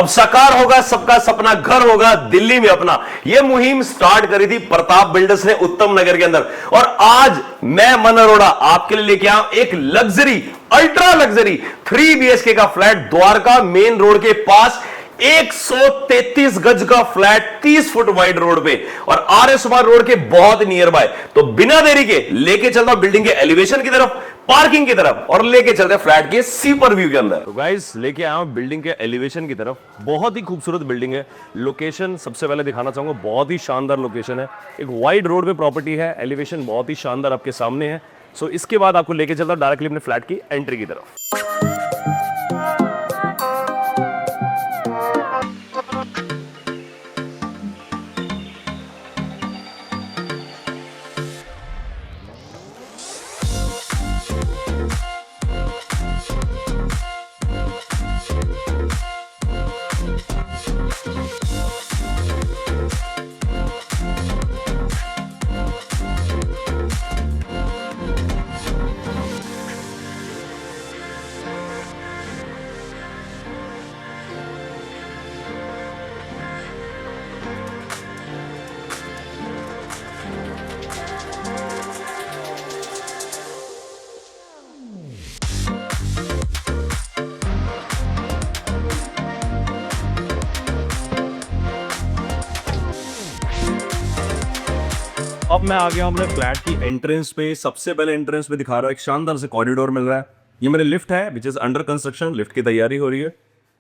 अब साकार होगा सबका सपना, घर होगा दिल्ली में अपना। यह मुहिम स्टार्ट करी थी प्रताप बिल्डर्स ने उत्तम नगर के अंदर। और आज मैं मन अरोड़ा आपके लिए लेके आया एक लग्जरी, अल्ट्रा लग्जरी 3 BHK का फ्लैट द्वारका मेन रोड के पास। 133 गज का फ्लैट 30 फुट वाइड रोड पे और RS कुमार रोड के बहुत नियर बाय। तो बिना देरी के लेके चलता हूं बिल्डिंग के एलिवेशन की तरफ, पार्किंग की तरफ और लेके चलते हैं फ्लैट के सीपर व्यू के अंदर। तो गाइस लेके आया हूं बिल्डिंग के एलिवेशन की तरफ। बहुत ही खूबसूरत बिल्डिंग है। लोकेशन सबसे पहले दिखाना चाहूंगा, बहुत ही शानदार लोकेशन है। एक वाइड रोड पे प्रॉपर्टी है, एलिवेशन बहुत ही शानदार आपके सामने है। सो इसके बाद आपको लेके चलता हूं डायरेक्टली अपने फ्लैट की एंट्री की तरफ। अब मैं आ गया हूं अपने फ्लैट की एंट्रेंस पे। सबसे पहले एंट्रेंस पे दिखा रहा हूं एक शानदार से कॉरिडोर मिल रहा है। ये मेरे लिफ्ट है which is under construction, lift की तैयारी हो रही है।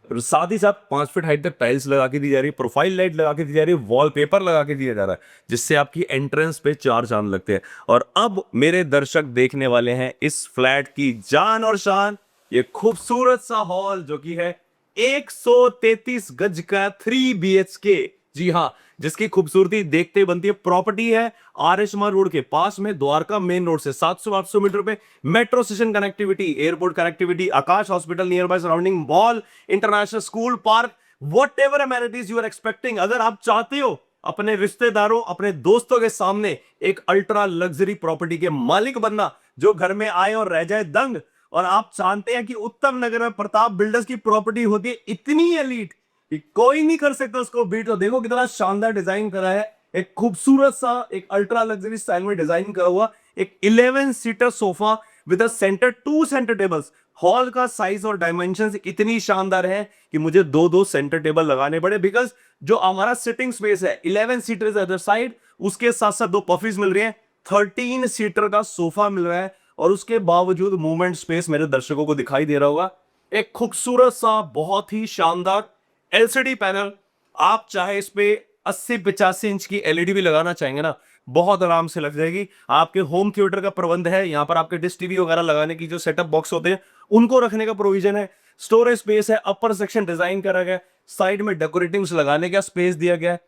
और साथ ही साथ 5 फीट हाइट तक टाइल्स लगा के दी जा रही है, प्रोफाइल लाइट लगा के दी जा रही है, वॉलपेपर लगा के दिया जा रहा है, जिससे आपकी एंट्रेंस पे 4 चांद लगते हैं। और अब मेरे दर्शक देखने वाले हैं इस फ्लैट की जान और शान, ये खूबसूरत सा हॉल जो कि है 133 गज का 3 BHK। जी हाँ, जिसकी खूबसूरती देखते ही बनती है। प्रॉपर्टी है RS कुमार रोड के पास में, द्वारका मेन रोड से 700-800 मीटर पे। Metro station connectivity, airport connectivity, Aakash hospital near by, surrounding mall, international school, park, whatever amenities you are expecting. अगर आप चाहते हो अपने रिश्तेदारों, अपने दोस्तों के सामने एक अल्ट्रा लग्जरी प्रॉपर्टी के मालिक बनना, जो घर में आए और रह जाए दंग, और आप जानते हैं कि उत्तम नगर में प्रताप बिल्डर्स की प्रॉपर्टी होती है इतनी एलीट कि कोई नहीं कर सकता उसको बीट। तो देखो कितना शानदार डिजाइन करा है, एक खूबसूरत सा एक अल्ट्रा लग्जरी स्टाइल में डिजाइन करा हुआ एक 11 seater sofa with a centre 2 centre tables. Hall का साइज और डायमेंशंस इतनी शानदार है कि मुझे 2-2 सेंटर टेबल लगाने पड़े, बिकॉज जो हमारा सिटिंग स्पेस है 11 सीटर अदर साइड, उसके साथ साथ 2 पफीज मिल रही है, 13 सीटर का सोफा मिल रहा है, और उसके बावजूद मूवमेंट स्पेस मेरे दर्शकों को दिखाई दे रहा होगा। एक खूबसूरत सा बहुत ही शानदार LCD पैनल। आप चाहे इस पे 80-85 इंच की LED भी लगाना चाहेंगे ना, बहुत आराम से लग जाएगी। आपके होम थिएटर का प्रबंध है, यहाँ पर आपके डिश टीवी वगैरह लगाने की जो सेटअप बॉक्स होते हैं उनको रखने का प्रोविजन है। स्टोरेज स्पेस है, अपर सेक्शन डिजाइन करा गया, साइड में डेकोरेटिव्स लगाने का स्पेस दिया गया है।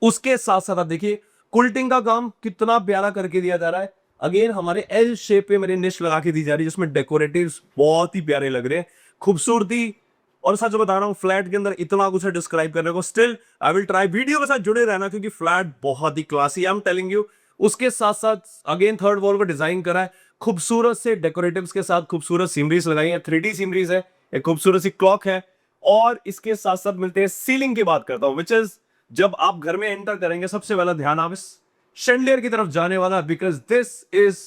उसके साथ साथ आप देखिए कुल्टिंग का काम कितना प्यारा करके दिया जा रहा है। अगेन हमारे L शेप पे मेरी निश लगा के दी जा रही है, जिसमें डेकोरेटिव्स बहुत ही प्यारे लग रहे हैं, खूबसूरती। और सच बता रहा हूं, फ्लैट के अंदर इतना कुछ है डिस्क्राइब करने को, still I will try. Video के साथ जुड़े रहना क्योंकि फ्लैट बहुत ही classy, I am telling you. उसके साथ साथ अगेन थर्ड वॉल पर डिजाइन करा है खूबसूरत से डेकोरेटिव्स के साथ, खूबसूरत सीनरीज लगाई है, 3D सीनरीज है, एक खूबसूरत सी क्लॉक है। और इसके साथ साथ मिलते हैं सीलिंग की बात करता हूं, विच इज जब आप घर में एंटर करेंगे सबसे पहला ध्यान आप इस शैंडलियर की तरफ जाने वाला, because this is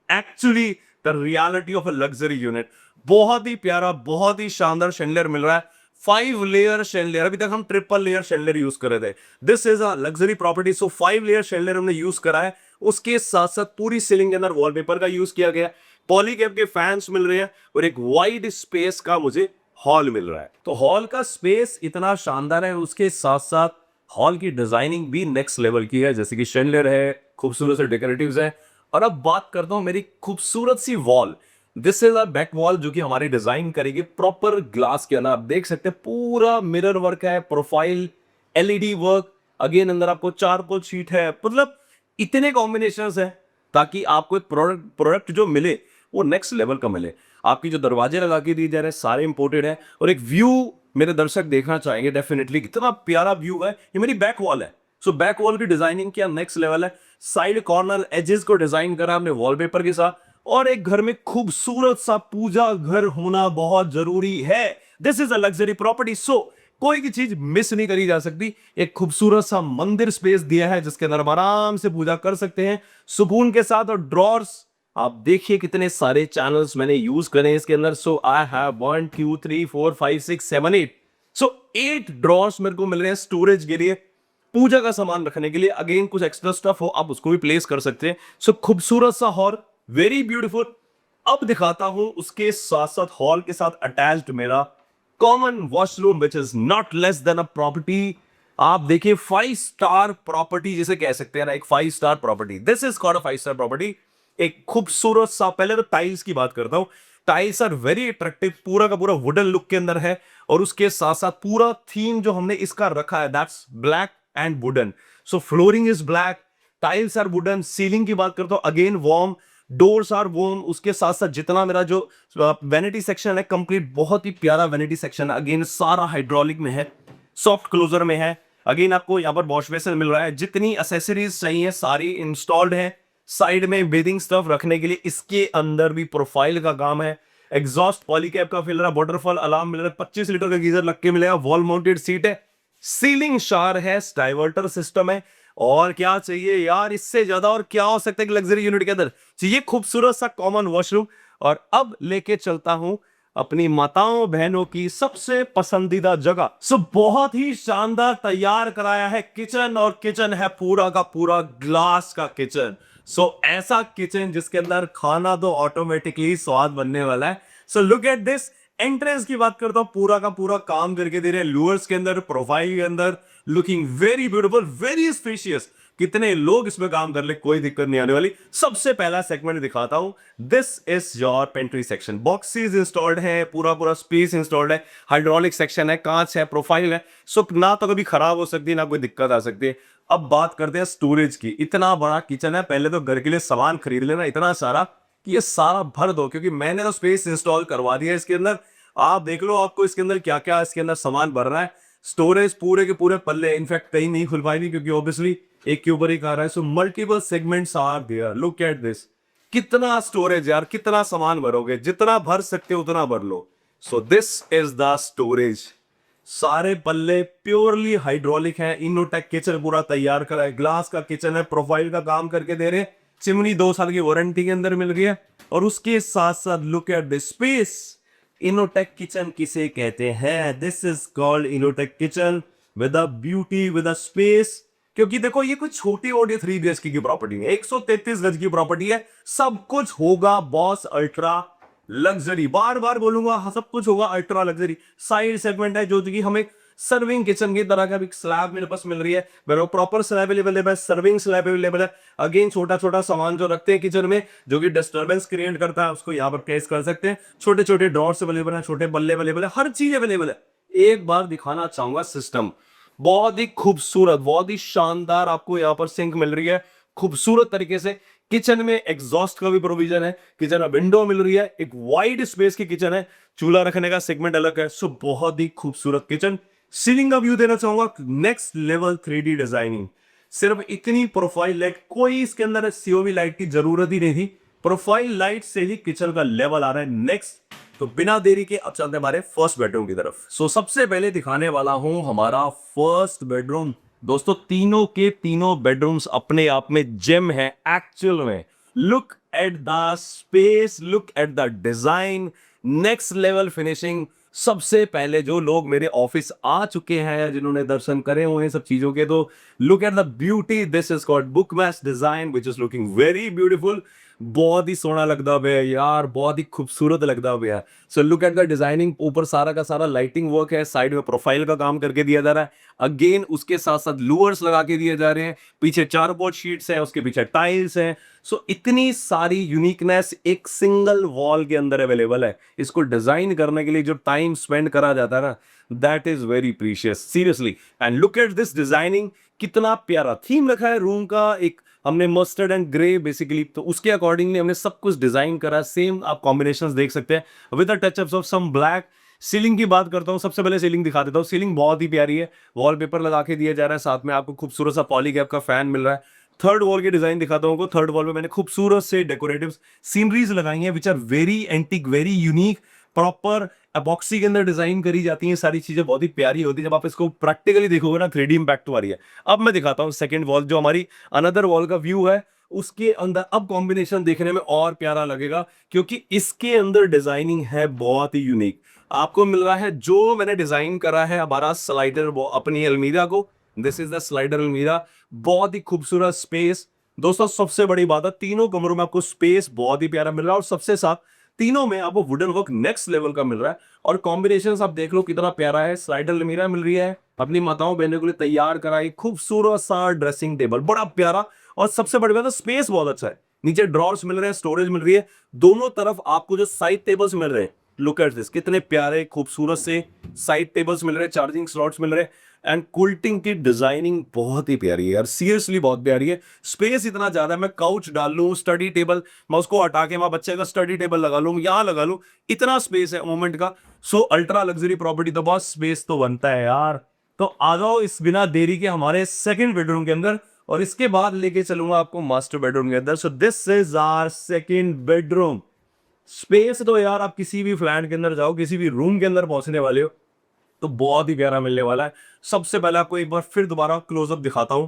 actually the reality of a luxury unit. बहुत ही प्यारा, बहुत ही शानदार शैंडलियर मिल रहा है। 5 लेयर शैंडलियर, अभी तक हम ट्रिपल लेयर शैंडलियर यूज कर रहे थे। This is a luxury property, so 5 layer chandelier हमने यूज करा है। उसके साथ साथ पूरी सीलिंग के अंदर वॉलपेपर का यूज किया गया, पॉलीकैप के फैंस मिल रहे हैं, और एक वाइड स्पेस का मुझे हॉल मिल रहा है। तो हॉल का स्पेस इतना शानदार है, उसके साथ साथ हॉल की डिजाइनिंग भी नेक्स्ट लेवल की है, जैसे कि शैंडलियर है, खूबसूरत से डेकोरेटिव्स है। और अब बात करता हूं मेरी खूबसूरत सी wall. This is a back wall जो कि हमारी डिजाइन करेगी प्रॉपर ग्लास के अंदर। आप देख सकते हैं पूरा मिरर वर्क है, प्रोफाइल LED वर्क, अगेन अंदर आपको चारकोल शीट है। मतलब इतने कॉम्बिनेशंस है ताकि आपको एक प्रोडक्ट जो मिले वो नेक्स्ट लेवल का मिले। आपकी जो दरवाजे लगा के दिए जा रहे हैं सारे इंपोर्टेड है, और एक व्यू मेरे दर्शक देखना चाहेंगे डेफिनेटली, कितना प्यारा व्यू है। ये मेरी बैक वॉल है, सो बैक वॉल की डिजाइनिंग क्या नेक्स्ट लेवल है। साइड कॉर्नर एजेस को डिजाइन करा हमने वॉलपेपर के साथ, और एक घर में खूबसूरत सा पूजा घर होना बहुत जरूरी है। This is a luxury property, so कोई भी चीज मिस नहीं करी जा सकती। एक खूबसूरत सा मंदिर स्पेस दिया है जिसके अंदर हम आराम से पूजा कर सकते हैं सुकून के साथ। और ड्रॉर्स आप देखिए कितने सारे चैनल्स मैंने यूज करे हैं इसके अंदर। सो आई हैव 1 2 3 4 5 6 7 8, सो 8 ड्रॉर्स मेरे को मिल रहे हैं स्टोरेज के लिए, पूजा का सामान रखने के लिए। अगेन कुछ एक्स्ट्रा स्टफ हो आप उसको भी प्लेस कर सकते हैं। सो खूबसूरत सा हॉल, वेरी ब्यूटीफुल। अब दिखाता हूं उसके साथ साथ हॉल के साथ अटैच्ड मेरा common washroom which is not less than a property. आप देखिए 5 स्टार प्रॉपर्टी जिसे कह सकते हैं ना, एक 5 star property. This is called a 5 star property. एक खूबसूरत सा, पहले तो टाइल्स की बात करता हूं। टाइल्स आर वेरी अट्रैक्टिव, पूरा का पूरा वुडन लुक के अंदर है। और उसके साथ साथ पूरा थीम जो हमने इसका रखा है that's black and wooden. So flooring is black, tiles are wooden. Ceiling की बात करता हूं again warm, doors are warm. उसके साथ साथ जितना मेरा जो वैनिटी सेक्शन है कंप्लीट, बहुत ही प्यारा वैनिटी सेक्शन है। अगेन सारा हाइड्रोलिक में है, सॉफ्ट क्लोजर में है। अगेन आपको यहाँ पर वॉश बेसिन मिल रहा है, जितनी एसेसरीज चाहिए सारी इंस्टॉल्ड है। साइड में बेदिंग स्टफ रखने के लिए इसके अंदर भी प्रोफाइल का काम है। एग्जॉस्ट पॉलीकैप का फिल रहा है, वाटरफॉल अलार्म मिल रहा है, 25 लीटर का गीजर लग के मिलेगा, वॉल माउंटेड सीट है, सीलिंग शावर है, डाइवर्टर सिस्टम है। और क्या चाहिए यार, इससे ज्यादा और क्या हो सकता है कि लग्जरी यूनिट के अंदर चाहिए। खूबसूरत सा कॉमन वॉशरूम। और अब लेके चलता हूं अपनी माताओं बहनों की सबसे पसंदीदा जगह। सो बहुत ही शानदार तैयार कराया है किचन, और किचन है पूरा का पूरा ग्लास का किचन। सो ऐसा किचन जिसके अंदर खाना तो ऑटोमेटिकली स्वाद बनने वाला है। So look at this. Entrance की बात करता हूं, पूरा का पूरा काम करके दे रहे हैं लूअर्स के अंदर, प्रोफाइल के अंदर, looking very beautiful, very spacious. कितने लोग इसमें काम कर ले, कोई दिक्कत नहीं आने वाली। सबसे पहला सेगमेंट दिखाता हूं, this is your pantry section. Boxes installed है, पूरा पूरा स्पेस इंस्टॉल्ड है, हाइड्रोलिक सेक्शन है, कांच है, प्रोफाइल है। सो ना तो कभी खराब हो सकती है ना कोई दिक्कत आ सकती है। अब बात करते हैं स्टोरेज की। इतना बड़ा किचन है, पहले तो घर के लिए सामान खरीद लेना इतना सारा कि ये सारा भर दो, क्योंकि मैंने तो स्पेस इंस्टॉल करवा दिया है इसके अंदर। आप देख लो आपको इसके अंदर क्या क्या इसके अंदर सामान भर रहा है। स्टोरेज पूरे के पूरे पल्ले, इनफैक्ट कहीं नहीं खुल पाएगी क्योंकि ऑब्वियसली एक के ऊपर एक आ रहा है। So multiple segments are there, look at this. कितना स्टोरेज यार, कितना सामान भरोगे, जितना भर सकते हो उतना भर लो। So this is the storage. सारे पल्ले प्योरली हाइड्रोलिक है। इनोटेक किचन पूरा तैयार करा है, ग्लास का किचन है, प्रोफाइल का काम करके दे रहे हैं। चिमनी 2 साल की वारंटी के अंदर मिल गई है। और उसके साथ साथ look at the space. Innotech kitchen किसे कहते हैं? This is called Innotech kitchen with a beauty, with a space. क्योंकि देखो ये कोई छोटी मोटी 3 BHK की प्रॉपर्टी है, 133 गज की प्रॉपर्टी है। सब कुछ होगा बॉस अल्ट्रा लग्जरी, बार बार बोलूंगा, हाँ, सब कुछ होगा अल्ट्रा लग्जरी। साइड सेगमेंट है जो कि हमें सर्विंग किचन की तरह का भी स्लैब मेरे पास मिल रही है। मेरे प्रॉपर स्लैब अवेलेबल है, सर्विंग स्लैब अवेलेबल है। अगेन छोटा छोटा सामान जो रखते हैं किचन में जो कि डिस्टर्बेंस क्रिएट करता है उसको यहाँ पर प्लेस कर सकते हैं। छोटे छोटे ड्रॉर्स अवेलेबल है, छोटे बल्ले अवेलेबल है, हर चीज अवेलेबल है। एक बार दिखाना चाहूंगा सिस्टम, बहुत ही खूबसूरत, बहुत ही शानदार आपको यहाँ पर सिंक मिल रही है खूबसूरत तरीके से। किचन में एग्जॉस्ट का भी प्रोविजन है, किचन में विंडो मिल रही है, एक वाइड स्पेस की किचन है, चूल्हा रखने का सेगमेंट अलग है। सो बहुत ही खूबसूरत किचन। सीलिंग का व्यू देना चाहूंगा, नेक्स्ट लेवल 3D डिजाइनिंग। सिर्फ इतनी प्रोफाइल लाइट, कोई इसके अंदर सीओवी लाइट की जरूरत ही नहीं थी। प्रोफाइल लाइट से ही किचन का लेवल आ रहा है नेक्स्ट। तो बिना देरी के अब चलते हमारे फर्स्ट बेडरूम की तरफ। सो सबसे पहले दिखाने वाला हूं हमारा फर्स्ट बेडरूम। दोस्तों तीनों के तीनों बेडरूम्स अपने आप में जेम है एक्चुअल में। Look at the space, look at the design, next level finishing. सबसे पहले जो लोग मेरे ऑफिस आ चुके हैं, जिन्होंने दर्शन करे हुए हैं सब चीजों के, तो look at the beauty. This is called book match design which is looking very beautiful. बहुत ही सोना लगता है यार, बहुत ही खूबसूरत लगता है। So look at the designing, ऊपर सारा का सारा लाइटिंग वर्क है, साइड में प्रोफाइल का काम करके दिया जा रहा है। अगेन उसके साथ साथ लूअर्स लगा के दिए जा रहे हैं, पीछे 4 बोर्ड शीट्स हैं, उसके पीछे टाइल्स हैं। सो इतनी सारी यूनिकनेस एक सिंगल वॉल के अंदर अवेलेबल है। इसको डिजाइन करने के लिए जो टाइम स्पेंड करा जाता है ना, that is very precious seriously. And look at this designing, कितना प्यारा थीम रखा है रूम का। एक हमने मस्टर्ड एंड ग्रे बेसिकली, तो उसके अकॉर्डिंगली हमने सब कुछ डिजाइन करा। सेम आप कॉम्बिनेशंस देख सकते हैं with the touchups of some black. Ceiling की बात करता हूं, सबसे पहले सीलिंग दिखा देता हूं। सीलिंग बहुत ही प्यारी है, वॉलपेपर लगा के दिया जा रहा है, साथ में आपको खूबसूरत सा पॉलीकैप का फैन मिल रहा है। थर्ड वॉल की डिजाइन दिखाता हूं। थर्ड वॉल पे मैंने खूबसूरत से डेकोरेटिव सीनरीज लगाई हैं which are very antique, very unique, proper epoxy के अंदर डिजाइन करी जाती है, सारी चीजें बहुत ही प्यारी होती है। जब आप इसको प्रैक्टिकली देखोगे ना 3D इम्पैक्ट तो आ रही है। अब मैं दिखाता हूँ सेकंड वॉल, जो हमारी अनदर वॉल का व्यू है, उसके अंदर अब कॉम्बिनेशन देखने में और प्यारा लगेगा, क्योंकि इसके अंदर डिजाइनिंग है बहुत ही यूनिक। आपको मिल रहा है जो मैंने डिजाइन करा है हमारा स्लाइडर अपनी अलमीरा को। दिस इज द स्लाइडर अलमीरा, बहुत ही खूबसूरत स्पेस। दोस्तों सबसे बड़ी बात है, तीनों कमरों में आपको स्पेस बहुत ही प्यारा मिल रहा है, और सबसे साथ तीनों में आपको वुडन वर्क नेक्स्ट लेवल का मिल रहा है। और कॉम्बिनेशन आप देख लो कितना प्यारा है। स्लाइडर अलमीरा मिल रही है, अपनी माताओं बहनों के लिए तैयार कराई खूबसूरत सा ड्रेसिंग टेबल, बड़ा प्यारा। और सबसे बड़ी बात है, स्पेस बहुत अच्छा है, नीचे ड्रॉर्स मिल रहे हैं, स्टोरेज मिल रही है। दोनों तरफ आपको जो साइड टेबल्स मिल रहे हैं, लुक एट दिस, कितने प्यारे खूबसूरत से साइड टेबल्स मिल रहे हैं, चार्जिंग स्लॉट्स मिल रहे हैं। एंड कुल्टिंग की डिजाइनिंग बहुत ही प्यारी है यार, सीरियसली बहुत प्यारी है। स्पेस इतना ज्यादा है, मैं काउच डाल लूं, स्टडी टेबल मैं उसको हटा के वहां बच्चे का स्टडी टेबल लगा लूं, यहां लगा लूं, इतना स्पेस है मोमेंट का। सो अल्ट्रा लग्जरी प्रॉपर्टी, तो बहुत स्पेस तो बनता है यार। तो आ जाओ इस बिना देरी के हमारे सेकंड बेडरूम के अंदर, और इसके बाद लेके चलूंगा आपको मास्टर बेडरूम के अंदर। So this is our second bedroom. Space तो यार आप किसी भी फ्लैट के अंदर जाओ, किसी भी रूम के अंदर पहुंचने वाले हो तो बहुत ही प्यारा मिलने वाला है। सबसे पहले आपको एक बार फिर दोबारा क्लोजअप दिखाता हूं,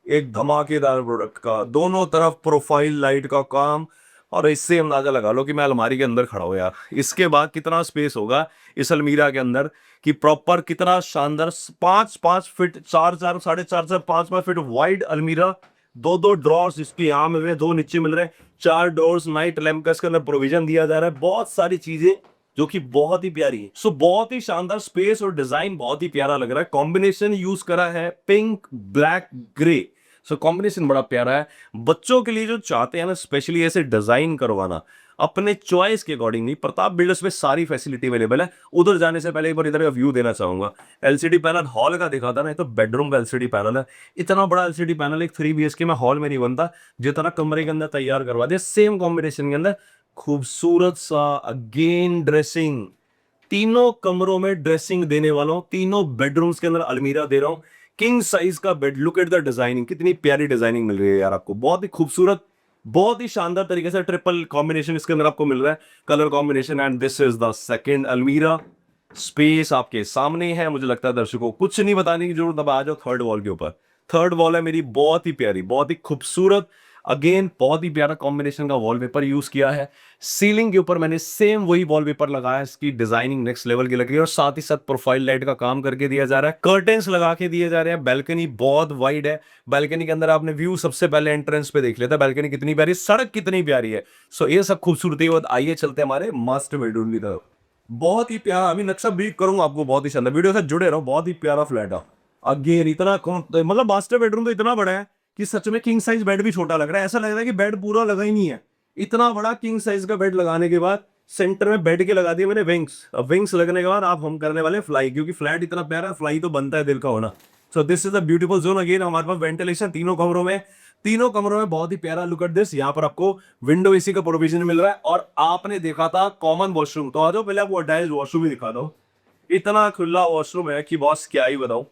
एक धमाकेदार प्रोडक्ट का, दोनों तरफ प्रोफाइल लाइट का काम। और इससे अंदाजा लगा लो कि मैं अलमारी के अंदर खड़ा हूं यार। इसके बाद कितना स्पेस होगा इस अलमीरा के अंदर, कि प्रॉपर कितना शानदार 5-5 फीट, 4-4, 4.5 से 5-5 फीट वाइड अलमीरा, दो ड्रॉर्स इसके यहाँ मिल रहे हैं, दो नीचे मिल रहे हैं, 4 डोर्स, नाइट लैम्प का इसके अंदर प्रोविजन दिया जा रहा है, बहुत सारी चीजें जो कि बहुत ही प्यारी है। सो बहुत ही शानदार स्पेस और डिजाइन बहुत ही प्यारा लग रहा है। कॉम्बिनेशन यूज करा है pink black grey, so combination बड़ा प्यारा है। बच्चों के लिए जो चाहते हैं ना स्पेशली ऐसे डिजाइन करवाना अपने चॉइस के अकॉर्डिंग, नहीं, प्रताप बिल्डर्स में सारी फैसिलिटी अवेलेबल है। उधर जाने से पहले एक बार इधर का व्यू देना चाहूंगा। एलसीडी पैनल हॉल का दिखा था ना, ये तो बेडरूम का एलसीडी पैनल है। इतना बड़ा एलसीडी पैनल एक 3 BHK में हॉल में नहीं बनता, जितना कमरे के अंदर तैयार करवा दिया सेम कॉम्बिनेशन के अंदर। खूबसूरत सा अगेन ड्रेसिंग, तीनों कमरों में ड्रेसिंग देने वाला हूं, तीनों बेडरूम्स के अंदर अलमीरा दे रहा हूं, किंग साइज का bed. Look at the designing, कितनी प्यारी डिजाइनिंग मिल रही है यार आपको, बहुत ही खूबसूरत, बहुत ही शानदार तरीके से ट्रिपल कॉम्बिनेशन इसके अंदर आपको मिल रहा है, colour combination. And this is the second अलमीरा। स्पेस आपके सामने है, मुझे लगता है दर्शकों कुछ नहीं बताने की जरूरत। अब आ जाओ थर्ड वॉल के ऊपर। थर्ड वॉल है मेरी बहुत ही प्यारी, बहुत ही खूबसूरत, अगेन बहुत ही प्यारा कॉम्बिनेशन का वॉलपेपर यूज किया है। सीलिंग के ऊपर मैंने सेम वही वॉलपेपर लगाया, इसकी डिजाइनिंग नेक्स्ट लेवल की लग रही है, और साथ ही साथ प्रोफाइल लाइट का काम करके दिया जा रहा है, कर्टेन्स लगा के दिए जा रहे हैं। बैल्कनी बहुत वाइड है, बैल्कनी के अंदर आपने व्यू सबसे पहले एंट्रेंस पे देख लेता है, बैल्कनी कितनी प्यारी, सड़क कितनी प्यारी है। सो ये सब खूबसूरती के बाद आइए चलते हैं हमारे मास्टर बेडरूम की तरफ। बहुत ही प्यारा, अभी नक्शा ब्रीफ करूंगा आपको, बहुत ही शानदार, वीडियो से जुड़े रहो। बहुत ही प्यारा फ्लैट है, अगेन इतना मतलब मास्टर बेडरूम तो इतना बड़ा है कि सच में किंग साइज बेड भी छोटा लग रहा है, ऐसा लग रहा है कि बेड पूरा लगा ही नहीं है। इतना बड़ा किंग साइज का बेड लगाने के बाद सेंटर में बेड के लगा दिए मैंने विंग्स। अब विंग्स लगने के बाद आप हम करने वाले फ्लाई, क्योंकि फ्लैट इतना प्यारा, फ्लाई तो बनता है दिल का होना। सो this is a beautiful zone. Again हमारे पास वेंटिलेशन तीनों कमरों में, तीनों कमरों में बहुत ही प्यारा। लुक एट दिस, यहाँ पर आपको विंडो एसी का प्रोविजन मिल रहा है। और आपने देखा था कॉमन वॉशरूम, तो आ जाओ पहले आपको अटैच वॉशरूम ही दिखा दो। इतना खुला वॉशरूम है कि बॉस क्या ही बताऊं,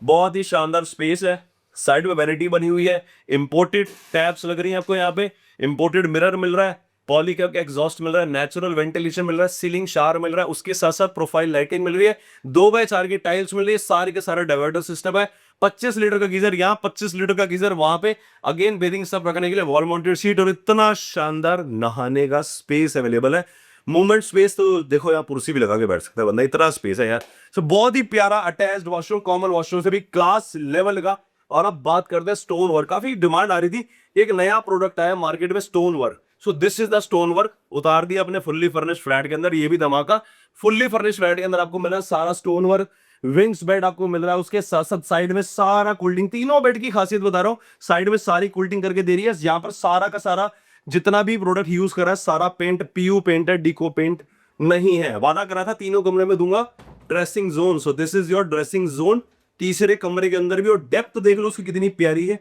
बहुत ही शानदार स्पेस है। साइड में वैनिटी बनी हुई है, इंपोर्टेड टैप्स लग रही है आपको यहाँ पे, इंपोर्टेड मिरर मिल रहा है, पॉलीकैप का एग्जॉस्ट मिल रहा है, नेचुरल वेंटिलेशन मिल रहा है, सीलिंग शावर मिल रहा है, उसके साथ साथ प्रोफाइल लाइटिंग मिल रही है, 2x4 की टाइल्स मिल रही है, सारे के सारा डाइवर्टर सिस्टम है। 25 लीटर का गीजर यहाँ, 25 लीटर का गीजर वहां पे, अगेन बेदिंग सब रखने के लिए वॉल माउंटेड सीट, और इतना शानदार नहाने का स्पेस अवेलेबल है। मूवमेंट स्पेस तो देखो, यहाँ कुर्सी भी लगा के बैठ सकता है बंदा, इतना स्पेस है यार। सो बहुत ही प्यारा अटैच्ड वॉशरूम, कॉमन वॉशरूम से भी क्लास लेवल का। और अब बात करते हैं स्टोन वर्क, काफी डिमांड आ रही थी, एक नया प्रोडक्ट आया मार्केट में, stone work. So this is the stone work, उतार दिया अपने फुल्ली फर्निश्ड फ्लैट के अंदर। ये भी धमाका, फुल्ली फर्निश्ड फ्लैट के अंदर आपको मिल रहा है सारा स्टोन वर्क। विंग्स बेड आपको मिल रहा है, उसके साथ साथ साइड में सारा कूलिंग, तीनों बेड की खासियत बता रहा हूँ, साइड में सारी कूलिंग करके दे रही है। यहाँ पर सारा का सारा जितना भी प्रोडक्ट यूज करा है, सारा पेंट पीयू पेंट है, डिको पेंट नहीं है। वादा करा था तीनों कमरे में दूंगा dressing zone, so this is your dressing zone. तीसरे कमरे के अंदर भी, और डेप्थ देख लो उसकी कितनी प्यारी है,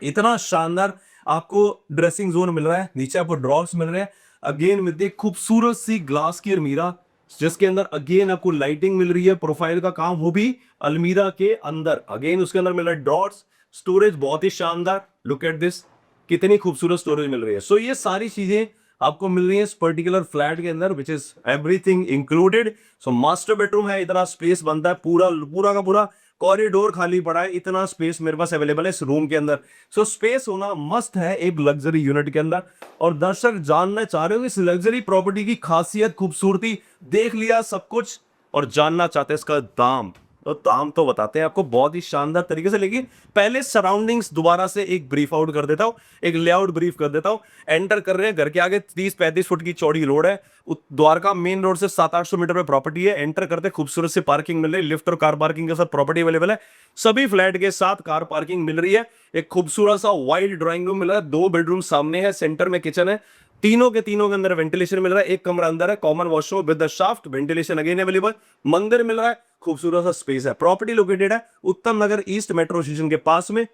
इतना शानदार आपको ड्रेसिंग जोन मिल रहा है। नीचे आपको ड्रॉर्स मिल रहे हैं, अगेन विद एक खूबसूरत सी ग्लास की अलमीरा, जिसके अंदर अगेन आपको लाइटिंग मिल रही है, प्रोफाइल का काम वो भी अलमीरा के अंदर। अगेन उसके अंदर मिल रहा है ड्रॉर्स, स्टोरेज बहुत ही शानदार। लुक एट दिस, कितनी खूबसूरत स्टोरेज मिल रही है। सो ये सारी चीजें आपको मिल रही है इस पर्टिकुलर फ्लैट के अंदर, which is everything included. So master bedroom है, इतना स्पेस बनता है, पूरा पूरा का पूरा कॉरिडोर खाली पड़ा है, इतना स्पेस मेरे पास अवेलेबल है इस रूम के अंदर। सो स्पेस होना मस्ट है एक लग्जरी यूनिट के अंदर। और दर्शक जानना चाह रहे हो इस लग्जरी प्रॉपर्टी की खासियत, खूबसूरती, देख लिया सब कुछ और जानना चाहते हैं इसका दाम, तो दाम तो बताते हैं आपको बहुत ही शानदार तरीके से। लेकिन पहले सराउंडिंग्स दोबारा से एक ब्रीफ आउट कर देता हूं, एक लेआउट ब्रीफ कर देता हूं। एंटर कर रहे हैं, घर के आगे 30-35 फुट की चौड़ी रोड है, द्वारका मेन रोड से 700-800 मीटर पे प्रॉपर्टी है। एंटर करते खूबसूरत से पार्किंग मिल रही है, लिफ्ट और कार पार्किंग के साथ प्रॉपर्टी अवेलेबल है। सभी फ्लैट के साथ कार पार्किंग मिल रही है। एक खूबसूरत सा वाइड ड्राइंग रूम मिल रहा है, 2 बेडरूम सामने है, सेंटर में किचन है, तीनों के अंदर वेंटिलेशन मिल रहा है। एक कमरा अंदर है, common washroom with the shaft, ventilation again available, मंदिर मिल रहा है, खूबसूरत सा स्पेस है। प्रॉपर्टी लोकेटेड है उत्तम नगर ईस्ट मेट्रो स्टेशन के पास में,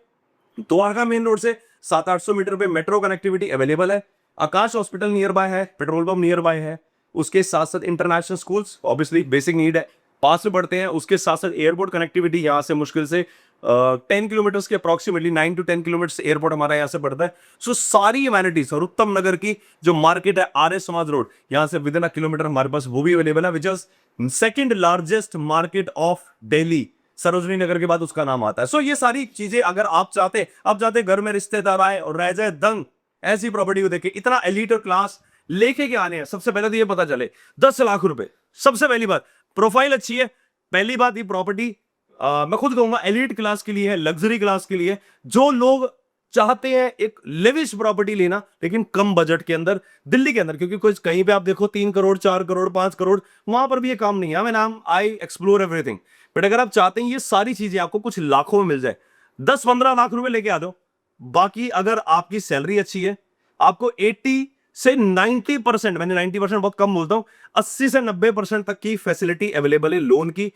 द्वारका मेन रोड से 700-800 मीटर पे मेट्रो कनेक्टिविटी अवेलेबल है। आकाश हॉस्पिटल नियर बाय है, पेट्रोल पंप नियर बाय है, उसके साथ साथ international schools obviously basic need है, पास में पढ़ते हैं। उसके साथ साथ एयरपोर्ट कनेक्टिविटी यहाँ से मुश्किल से 10 किलोमीटर के अप्रोक्सीमेटली 9 to 10 किलोमीटर एयरपोर्ट हमारा यहाँ से पड़ता है। सो सारी एमेनिटीज और उत्तम नगर की जो मार्केट है आर्य समाज रोड, यहाँ से विद इन अ किलोमीटर हमारे पास वो भी अवेलेबल है, which is second largest market of Delhi. Sarojini Nagar के बाद उसका नाम आता है। सो ये सारी चीजें अगर आप चाहते घर में रिश्तेदार आए और रह जाए दंग ऐसी प्रॉपर्टी को देखे, इतना एलीट और क्लास लेके के आने हैं। सबसे पहले तो ये पता चले 10 लाख रुपए, सबसे पहली बात प्रोफाइल अच्छी है। पहली बात, ये प्रॉपर्टी मैं खुद कहूंगा एलीट क्लास के लिए है, लग्जरी क्लास के लिए। जो लोग चाहते हैं एक लेविश प्रॉपर्टी लेना लेकिन कम बजट के अंदर दिल्ली के अंदर, क्योंकि कुछ कहीं पे आप देखो 3 करोड़ 4 करोड़ 5 करोड़ वहां पर भी ये काम नहीं है। मैं नाम आई एक्सप्लोर एवरीथिंग, बट अगर आप चाहते हैं ये सारी चीजें आपको कुछ लाखों में मिल जाए, 10-15 लाख रुपए लेके आ दो। बाकी अगर आपकी सैलरी अच्छी है, आपको 80 से 90%, मैंने 90% बहुत कम बोलता हूं, 80 से 90% तक की फैसिलिटी अवेलेबल है लोन की।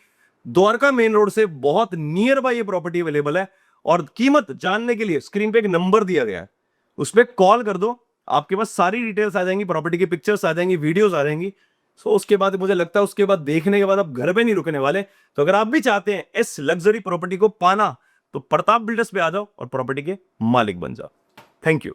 द्वारका मेन रोड से बहुत नियर बाय ये प्रॉपर्टी अवेलेबल है। और कीमत जानने के लिए स्क्रीन पे एक नंबर दिया गया है, उस पर कॉल कर दो, आपके पास सारी डिटेल्स आ जाएंगी, प्रॉपर्टी की पिक्चर्स आ जाएंगी, वीडियोस आ जाएंगी। सो उसके बाद मुझे लगता है उसके बाद देखने के बाद आप घर पे नहीं रुकने वाले। तो अगर आप भी चाहते हैं इस लग्जरी प्रॉपर्टी को पाना तो प्रताप बिल्डर्स पे आ जाओ और प्रॉपर्टी के मालिक बन जाओ। Thank you.